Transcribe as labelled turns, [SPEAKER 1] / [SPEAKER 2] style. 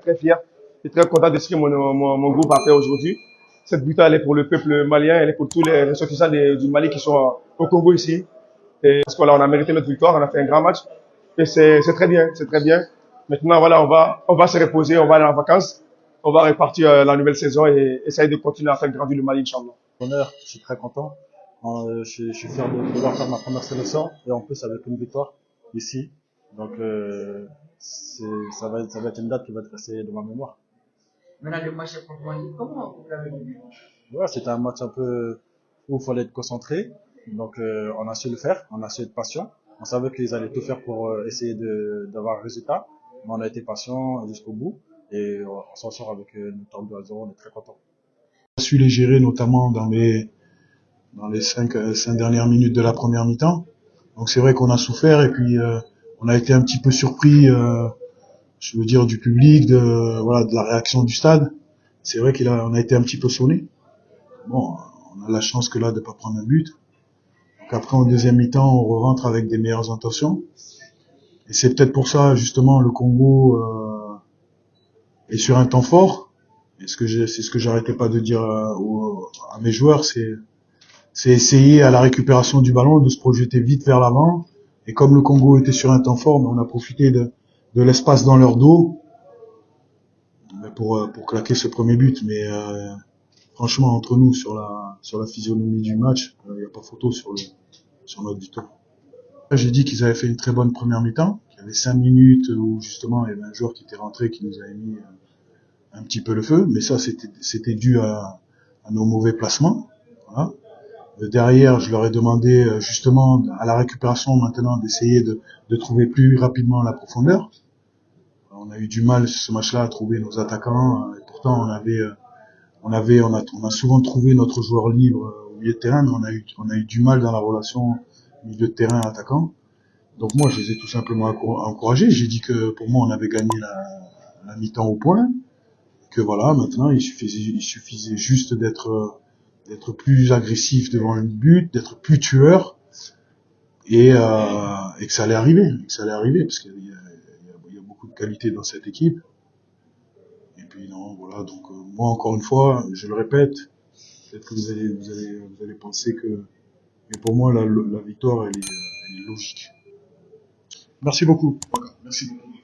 [SPEAKER 1] très fier et très content de ce que mon groupe a fait aujourd'hui. Cette victoire, elle est pour le peuple malien, elle est pour tous les ressortissants du Mali qui sont au Congo ici. Et parce qu'on a mérité notre victoire, on a fait un grand match. Et c'est très bien, c'est très bien. Maintenant, voilà, on va se reposer, on va aller en vacances, on va repartir la nouvelle saison et essayer de continuer à faire grandir le Mali, Inch'Allah.
[SPEAKER 2] Honneur, je suis très content. Je suis fier de pouvoir faire ma première sélection et en plus avec une victoire ici. Donc ça va être une date qui va être restée dans ma mémoire.
[SPEAKER 3] Maintenant, le match contre Mali, comment vous l'avez vu?
[SPEAKER 2] Ouais, c'était un match un peu où il fallait être concentré. Donc on a su le faire, on a su être patient. On savait qu'ils allaient tout faire pour essayer d'avoir un résultat. Mais on a été patient jusqu'au bout et on s'en sort avec une victoire de 2-0, on est très content.
[SPEAKER 4] On a su les gérer notamment dans les cinq dernières minutes de la première mi-temps. Donc c'est vrai qu'on a souffert et puis on a été un petit peu surpris, je veux dire, du public, de la réaction du stade. C'est vrai on a été un petit peu sonné. Bon, on a la chance que là de pas prendre un but. Donc après en deuxième mi-temps, on rentre avec des meilleures intentions. Et c'est peut-être pour ça justement le Congo est sur un temps fort. Et c'est ce que j'arrêtais pas de dire à mes joueurs, c'est essayer à la récupération du ballon de se projeter vite vers l'avant. Et comme le Congo était sur un temps fort, on a profité de l'espace dans leur dos pour claquer ce premier but. Mais franchement, entre nous, sur la physionomie du match, il n'y a pas photo sur notre victoire. J'ai dit qu'ils avaient fait une très bonne première mi-temps. Il y avait 5 minutes où justement il y avait un joueur qui était rentré qui nous avait mis un petit peu le feu. Mais ça, c'était dû à nos mauvais placements. Voilà. Derrière, je leur ai demandé justement à la récupération maintenant d'essayer de trouver plus rapidement la profondeur. On a eu du mal ce match-là à trouver nos attaquants. Et pourtant, on a souvent trouvé notre joueur libre au milieu de terrain, mais on a eu du mal dans la relation milieu de terrain attaquant. Donc moi, je les ai tout simplement encouragés. J'ai dit que pour moi, on avait gagné la mi-temps au point. Que voilà, maintenant, il suffisait juste d'être plus agressif devant le but, d'être plus tueur, et que ça allait arriver, parce qu'il y a beaucoup de qualité dans cette équipe. Et puis non, voilà, donc moi encore une fois, je le répète, peut-être que vous allez penser que, mais pour moi la victoire elle est logique. Merci beaucoup. Merci beaucoup.